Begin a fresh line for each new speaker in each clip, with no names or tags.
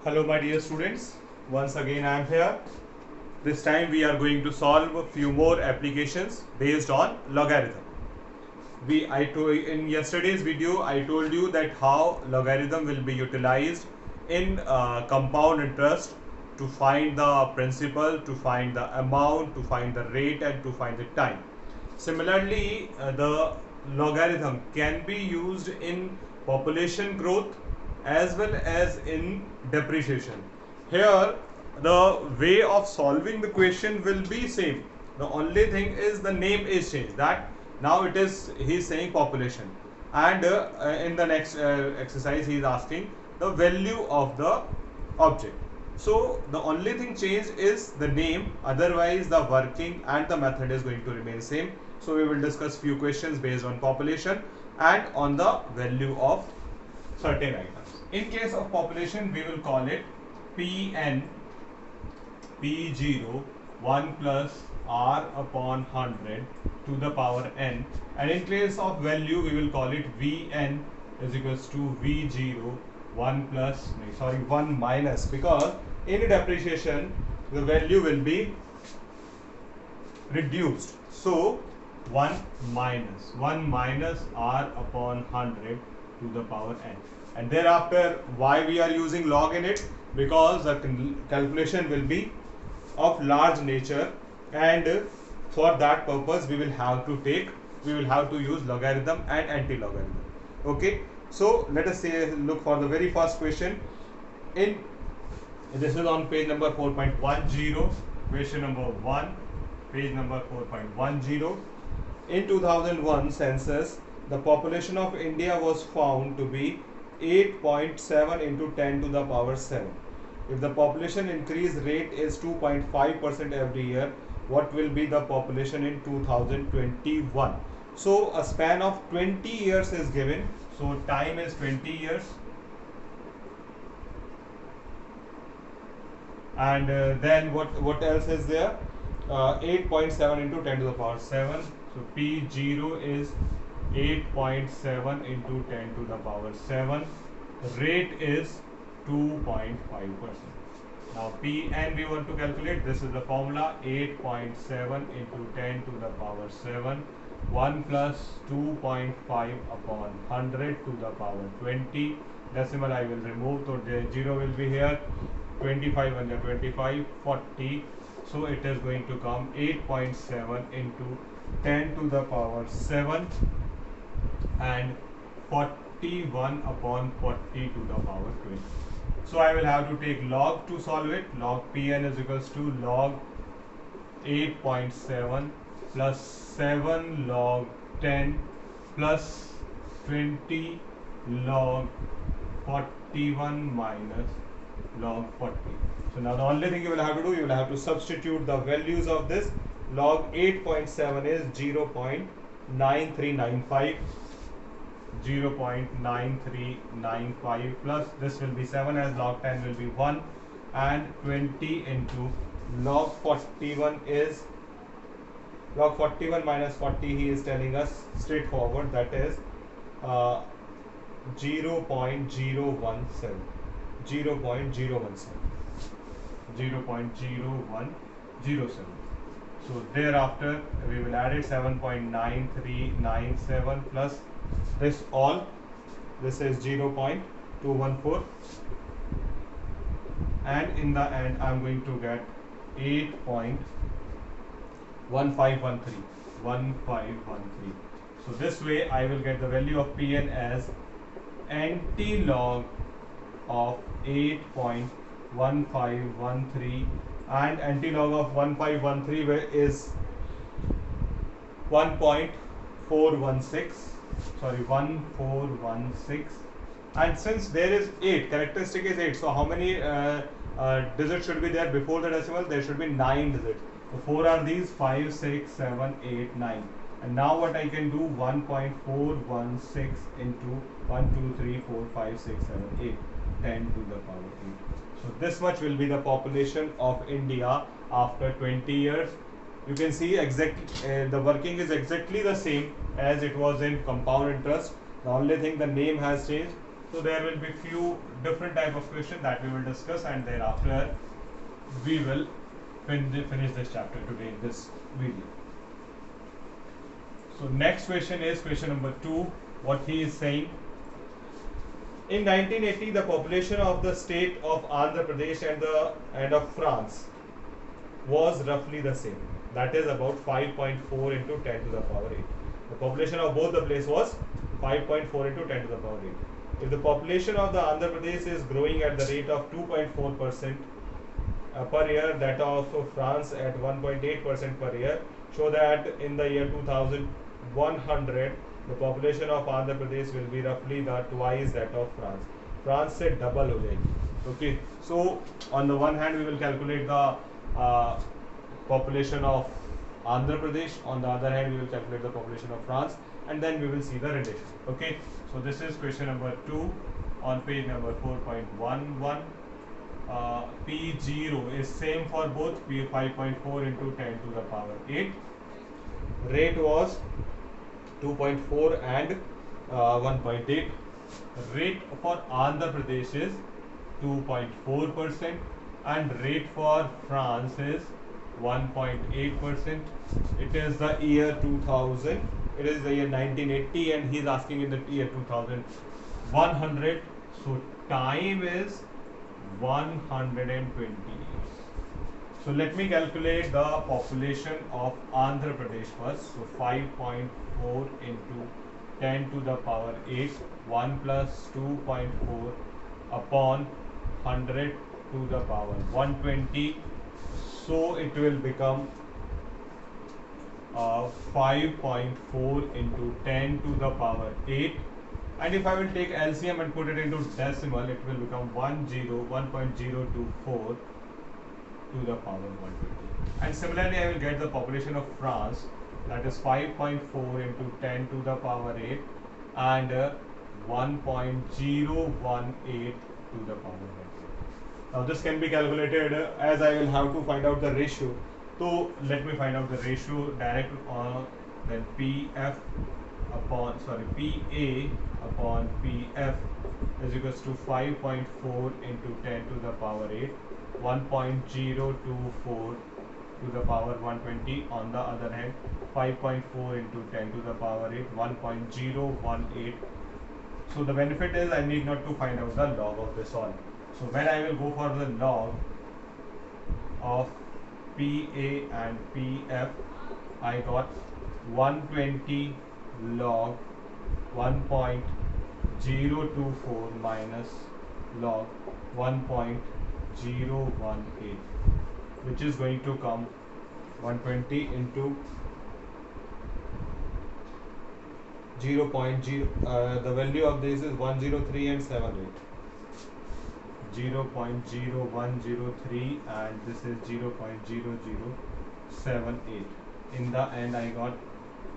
Hello my dear students, once again I am here. This time we are going to solve a few more applications based on logarithm. In yesterday's video I told you that how logarithm will be utilized in compound interest to find the principal, to find the amount, to find the rate and to find the time. Similarly, the logarithm can be used in population growth as well as in depreciation. Here the way of solving the question will be same. The only thing is the name is changed. That now it is he is saying population, and in the next exercise he is asking the value of the object. So the only thing changed is the name, otherwise the working and the method is going to remain same. So we will discuss few questions based on population and on the value of certain items. In case of population, we will call it Pn P0 1 plus R upon 100 to the power n, and in case of value we will call it Vn is equals to V0 1 minus, because in depreciation the value will be reduced. So 1 minus R upon 100 to the power n, and thereafter why we are using log in it, because the calculation will be of large nature, and for that purpose we will have to use logarithm and anti-logarithm. Okay, so let us look for the very first question. This is on page number 4.10, question number 1, page number 4.10. In 2001 census, the population of India was found to be 8.7 into 10 to the power 7. If the population increase rate is 2.5% every year, what will be the population in 2021? So a span of 20 years is given. So time is 20 years. And then what else is there? 8.7 into 10 to the power 7. So P0 is 8.7 into 10 to the power 7. Rate is 2.5%. Now Pn we want to calculate. This is the formula: 8.7 into 10 to the power 7, 1 plus 2.5 upon 100 to the power 20. Decimal I will remove, so the 0 will be here. 25 under 25, 40. So it is going to come 8.7 into 10 to the power 7 and 41 upon 40 to the power 20. So I will have to take log to solve it. Log Pn is equals to log 8.7 plus 7 log 10 plus 20 log 41 minus log 40. So now the only thing you will have to do, you will have to substitute the values of this. Log 8.7 is 0.9395, 0.9395 plus this will be 7 as log 10 will be 1, and 20 into log 41 is log 41 minus 40, he is telling us straightforward, that is 0.017, 0.0107. So thereafter we will add it 7.9397 plus this all, this is 0.214, and in the end I am going to get 8.1513. So this way I will get the value of Pn as anti-log of 8.1513, and anti-log of 1513 is 1416, and since there is 8, characteristic is 8, so how many digits should be there before the decimal? There should be 9 digits. So 4 are these, 5, 6, 7, 8, 9. And now what I can do, 1.416 into 1, 2, 3, 4, 5, 6, 7, 8, 10 to the power 8. So this much will be the population of India after 20 years. You can see the working is exactly the same as it was in compound interest. The only thing, the name has changed. So there will be few different type of questions that we will discuss, and thereafter we will finish this chapter today in this video. So next question is question number 2. What he is saying: in 1980, the population of the state of Andhra Pradesh and of France was roughly the same. That is about 5.4 into 10 to the power 8. The population of both the place was 5.4 into 10 to the power 8. If the population of the Andhra Pradesh is growing at the rate of 2.4% per year, that of France at 1.8% per year, show that in the year 2100 the population of Andhra Pradesh will be roughly the twice that of France. France से double हो जाएगी. Okay, so on the one hand we will calculate the population of Andhra Pradesh, on the other hand we will calculate the population of France, and then we will see the relation. Okay, so this is question number 2 on page number 4.11. P0 is same for both. P 5.4 into 10 to the power 8. Rate was 2.4 and 1.8. Rate for Andhra Pradesh is 2.4% and rate for France is 1.8%. It is the year 2000. It is the year 1980 and he is asking in the year 2100. So time is 120 years. So let me calculate the population of Andhra Pradesh first. So 5.4 into 10 to the power 8, 1 plus 2.4 upon 100 to the power 120. So it will become 5.4 into 10 to the power 8. And if I will take LCM and put it into decimal, it will become 1.024 to the power 120. And similarly, I will get the population of France, that is 5.4 into 10 to the power 8 and 1.018 to the power 120. Now this can be calculated as I will have to find out the ratio. So let me find out the ratio direct on then PA upon PF is equals to 5.4 into 10 to the power 8, 1.024 to the power 120. On the other hand, 5.4 into 10 to the power 8, 1.018. So the benefit is I need not to find out the log of this all. So when I will go for the log of PA and PF, I got 120 log 1.024 minus log 1.018, which is going to come 120 into 0.0. The value of this is 103 and 78. 0.0103 and this is 0.0078. In the end I got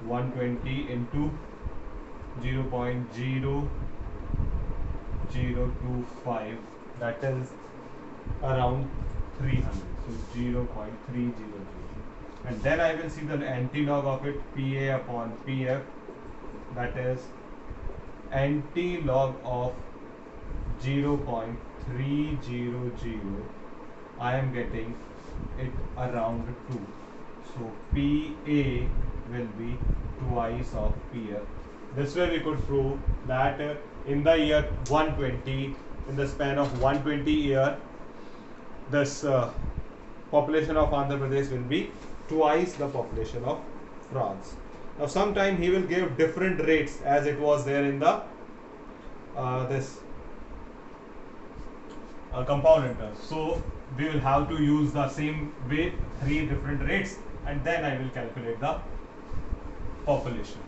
120 into 0.0025, that is around 300, so 0.300. And then I will see the anti-log of it, PA upon PF, that is anti-log of 0.300. I am getting it around 2. So PA will be twice of PF. This way we could prove that in the year 120, in the span of 120 year, this population of Andhra Pradesh will be twice the population of France. Now sometime he will give different rates as it was there in the this compound interest. So we will have to use the same way, 3 different rates, and then I will calculate the population.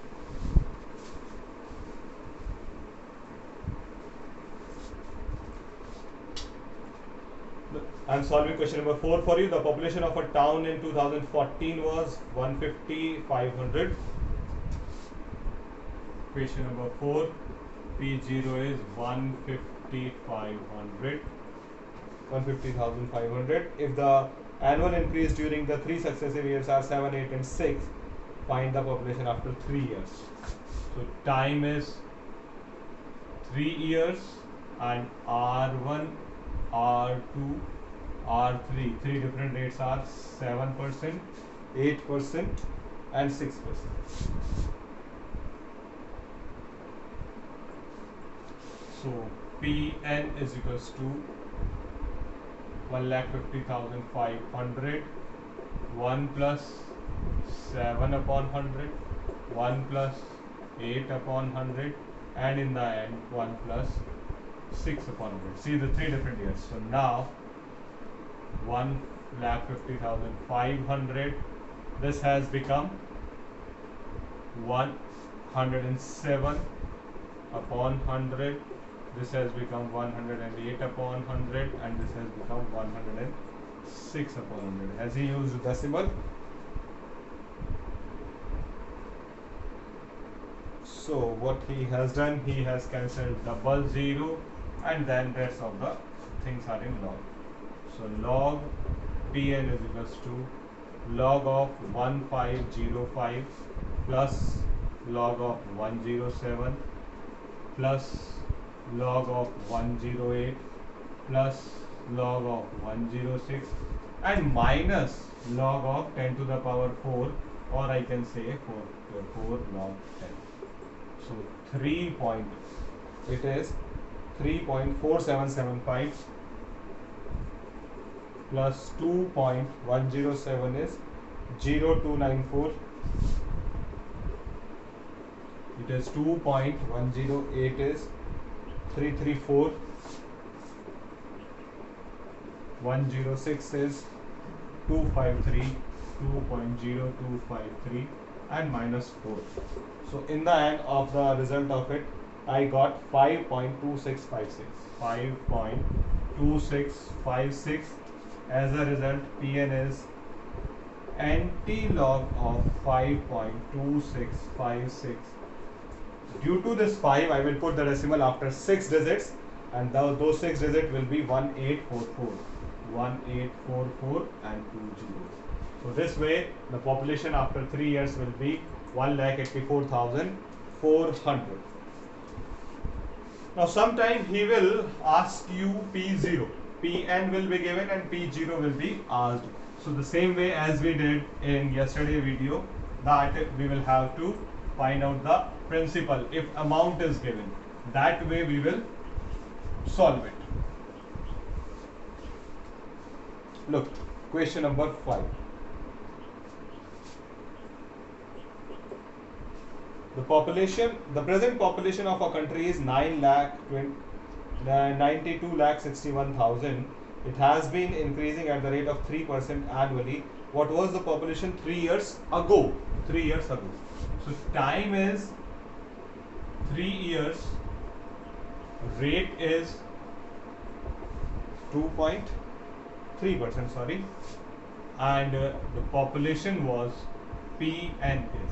I am solving question number 4 for you. The population of a town in 2014 was 150,500. Question number 4. P0 is 150,500. 150,500. If the annual increase during the 3 successive years are 7, 8 and 6, find the population after 3 years. So time is 3 years and R1, R2, R3. Three different rates are 7%, 8%, and 6%. So Pn is equals to 1,50,500, 1 plus 7 upon 100, 1 plus 8 upon 100, and in the end 1 plus 6 upon 100. See the three different years. So now 1,50,500, this has become 107 upon 100, this has become 108 upon 100, and this has become 106 upon 100. Has he used decimal? So what he has done, he has cancelled double zero, and then rest of the things are in log. So log Pn is equals to log of 1505 plus log of 107 plus log of 108 plus log of 106 and minus log of 10 to the power 4, or I can say 4 log 10. So 3.4775 plus 2.107 is 0294. It is 2.108 is 334. 106 is 253, 2.0253, and minus 4. So in the end of the result of it, I got 5.2656. 5.2656. As a result, Pn is anti-log of 5.2656. Due to this 5, I will put the decimal after 6 digits, and those 6 digits will be 1844. 1844 and 2 zeros. So this way, the population after 3 years will be 1,84,400. Now sometime he will ask you P0. Pn will be given and P0 will be asked. So the same way as we did in yesterday video, that we will have to find out the principal if amount is given. That way we will solve it. Look, question number 5. The present population of our country is 92,61,000. It has been increasing at the rate of 3% annually. What was the population 3 years ago? 3 years ago. So time is 3 years. Rate is 2.3%, sorry, and the population was Pn is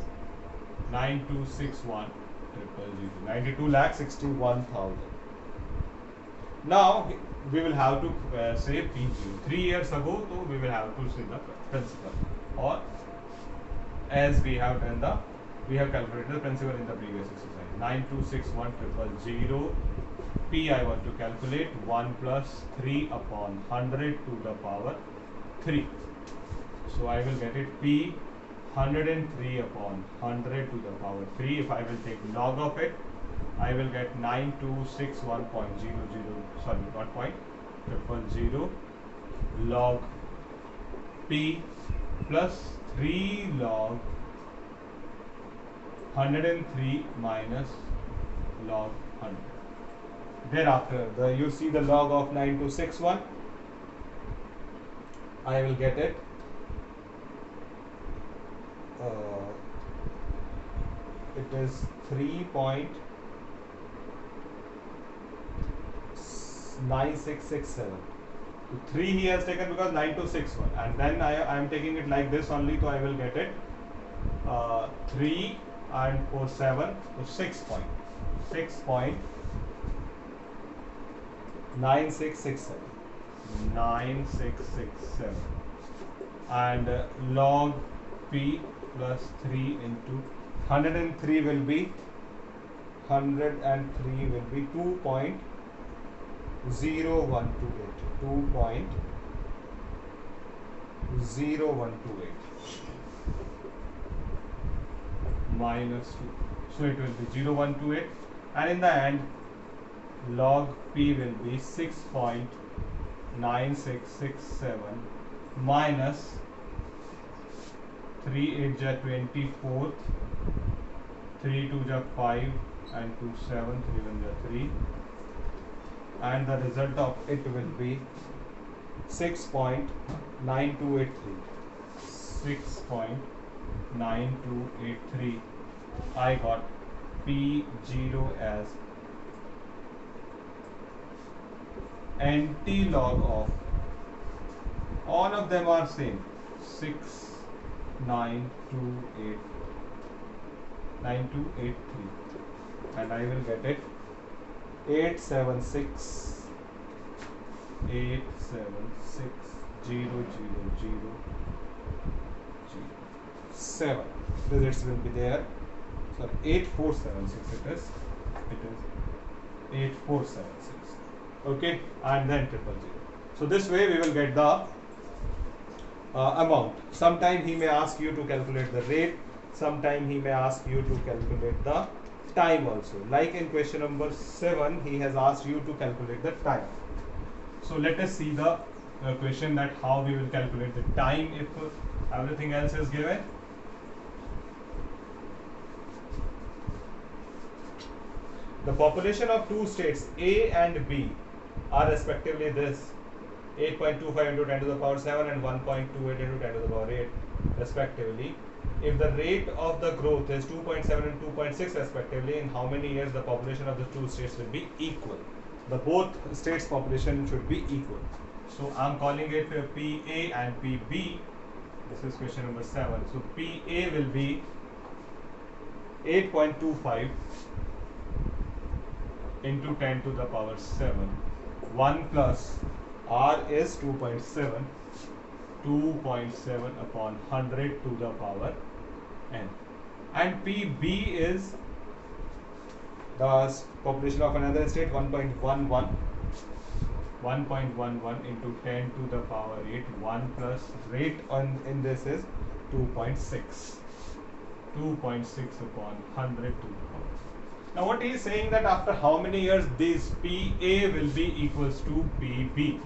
9261,000, 92,61,000. Now we will have to say P0. 3 years ago, so we will have to say the principal, or as we have calculated the principal in the previous exercise. 9261,000. P I want to calculate 1 plus 3 upon 100 to the power 3. So I will get it P 103 upon 100 to the power 3. If I will take log of it, I will get 9261.00, sorry, not point, 000 log P plus 3 log 103 minus log 100. Thereafter, you see the log of 9261. I will get it. It is 3.9667. 3 he has taken because 9261, and then I am taking it like this only, so I will get it 3 and 4 7, so 6.9667, and log P plus 3 into 103 will be 2.103. minus 2. So it will be 0.128, and in the end log P will be 6.9667 minus 3 8 ja 24, 3 2 ja 5, and 2 7, 3 1 ja 3, and the result of it will be 6.9283. 6.9283. I got P0 as anti-log of, all of them are same, 69283, and I will get it 876,000,007. Digits will be there. Sorry, 8476 it is 8476. Okay, and then 000. So this way we will get the amount. Sometime he may ask you to calculate the rate, sometime he may ask you to calculate the time also. Like in question number 7, he has asked you to calculate the time. So let us see the question, that how we will calculate the time if everything else is given. The population of two states A and B are respectively this: 8.25 into 10 to the power 7 and 1.28 into 10 to the power 8 respectively. If the rate of the growth is 2.7 and 2.6 respectively, in how many years the population of the two states will be equal? The both states population should be equal. So I am calling it PA and PB. This is question number 7. So PA will be 8.25 into 10 to the power 7. 1 plus R is 2.7. 2.7 upon 100 to the power n. And PB is the population of another state, 1.11. 1.11 into 10 to the power 8. 1 plus rate in this is 2.6. 2.6 upon 100 to the power. Now what he is saying, that after how many years this PA will be equals to PB.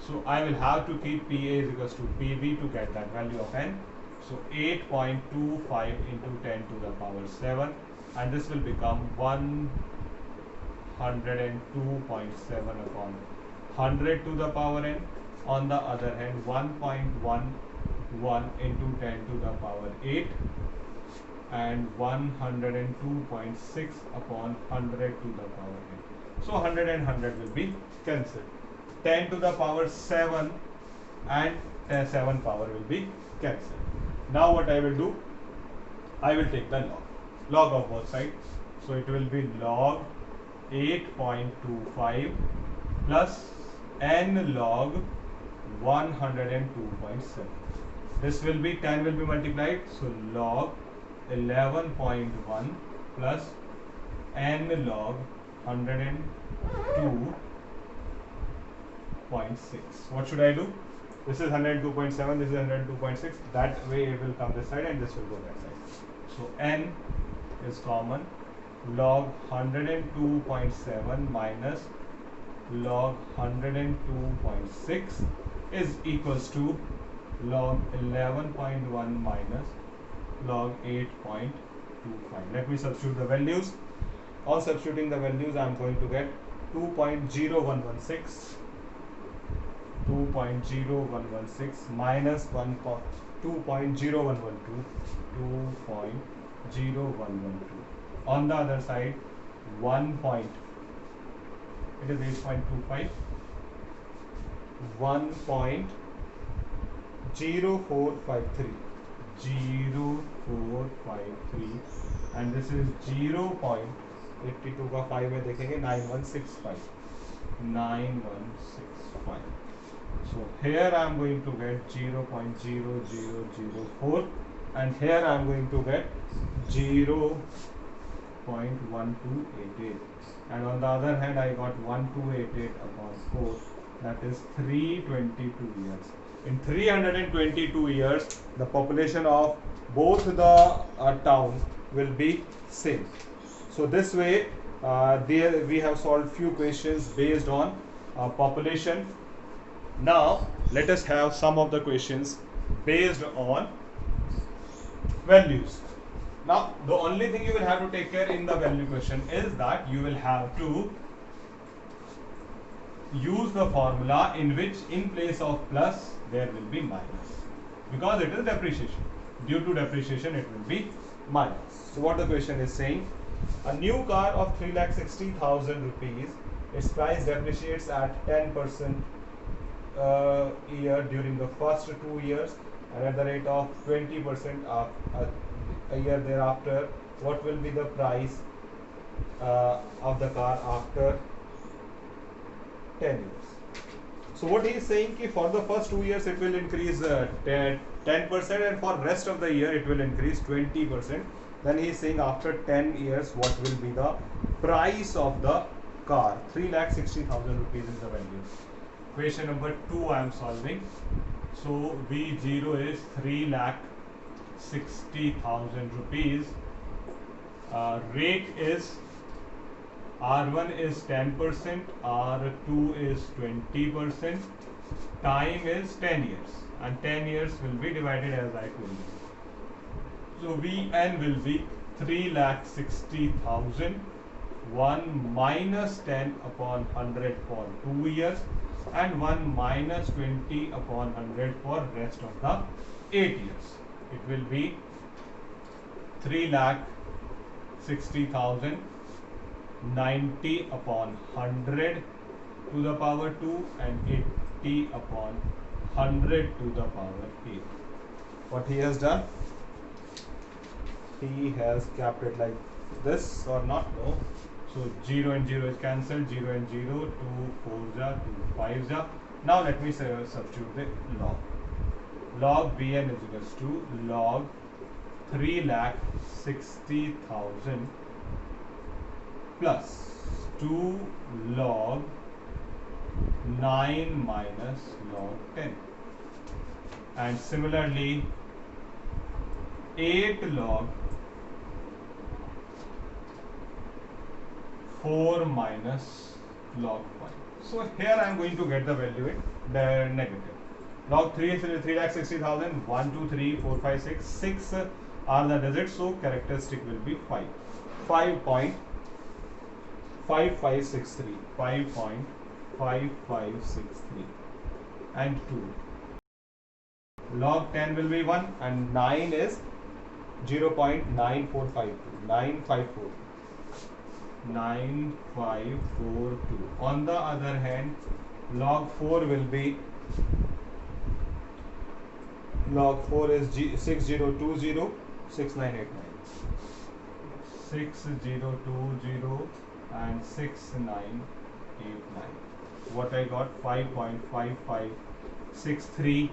So I will have to keep PA is equals to PB to get that value of n. So 8.25 into 10 to the power 7, and this will become 102.7 upon 100 to the power n. On the other hand, 1.11 into 10 to the power 8 and 102.6 upon 100 to the power n. So 100 and 100 will be cancelled. 10 to the power 7 and 7 power will be cancelled. Now what I will do, I will take the log of both sides. So it will be log 8.25 plus n log 102.7. This will be 10 will be multiplied, so log 11.1 plus n log 102.6. What should I do? This is 102.7, this is 102.6. That way it will come this side and this will go that side. So n is common. Log 102.7 minus log 102.6 is equals to log 11.1 minus log 8.25. Let me substitute the values. On substituting the values, I am going to get 2.0116 minus 2.0112 on the other side it is 8.25 1.0453 and this is 0.82 का 5 में देखेंगे 9165. So here I am going to get 0.0004 and here I am going to get 0.0004. 5.1288, and on the other hand I got 1288 upon 4, that is 322 years. In 322 years the population of both the town will be same. So this way there we have solved few questions based on population. Now let us have some of the questions based on values. Now the only thing you will have to take care in the value question is that you will have to use the formula in which in place of plus there will be minus, because it is depreciation. Due to depreciation it will be minus. So what the question is saying, a new car of 3,60,000 rupees, its price depreciates at 10% year during the first 2 years and at the rate of 20% a year thereafter. What will be the price of the car after 10 years? So what he is saying ki for the first 2 years it will increase 10% and for rest of the year it will increase 20%. Then he is saying after 10 years what will be the price of the car. 3,60,000 rupees is the value. Question number 2 I am solving. So V0 is 3,60,000 rupees. Rate is R1 is 10%, R2 is 20%, time is 10 years, and 10 years will be divided as I told you. So Vn will be 3,60,000, 1 minus 10 upon 100 for 2 years and 1 minus 20 upon 100 for rest of the 8 years. It will be 3,60,000, 90 upon 100 to the power 2 and 80 upon 100 to the power 8. What he has done? He has kept it like this or not? No. So 0 and 0 is cancelled, 0 and 0, 2 4s are, 2 5s are. Now let me substitute the log. Log Bn is equals to log 3,60,000 plus 2 log 9 minus log 10, and similarly 8 log 4 minus log 1. So here I am going to get the value in the negative. Log 3 is 3,60,000, 1, 2, 3, 4, 5, 6. 6 are the digits, so characteristic will be 5. 5.5563. 5.5563 and 2. Log 10 will be 1 and 9 is 0.9452. 954. 9542. On the other hand, log 4 will be, log 4 is 6020 6989. 6020 and 6989. What I got? 5.5563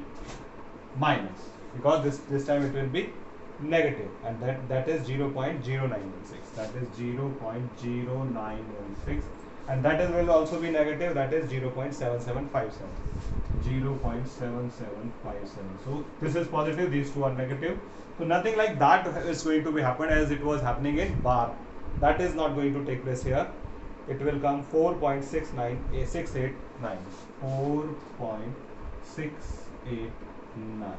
minus, because this time it will be negative, and that is 0.0916. That is 0.0916, and that is will also be negative. That is 0.7757. 0.7757. So this is positive. These two are negative. So nothing like that is going to be happen as it was happening in bar. That is not going to take place here. It will come 4.689. 4.689.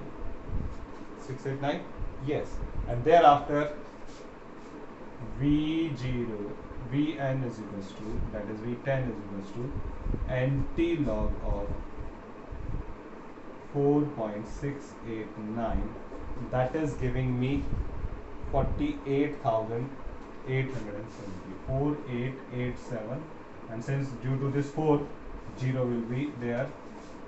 689. Yes, and thereafter V0 Vn is equals to, that is V10 is equals to NT log of 4.689. that is giving me 48,870. 4887, and since due to this 4, 0 will be there,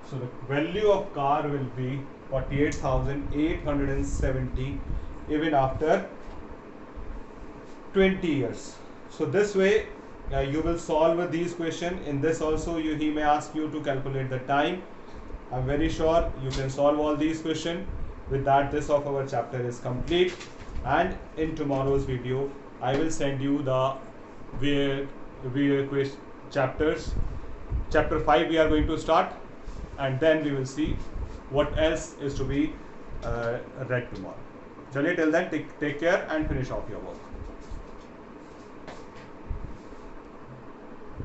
so the value of car will be 48,870 even after 20 years. So this way you will solve these questions. In this also he may ask you to calculate the time. I'm very sure you can solve all these questions. With that, this of our chapter is complete, and in tomorrow's video I will send you the quiz chapters. Chapter 5 we are going to start, and then we will see what else is to be read tomorrow. Chaliye, till then take care and finish off your work.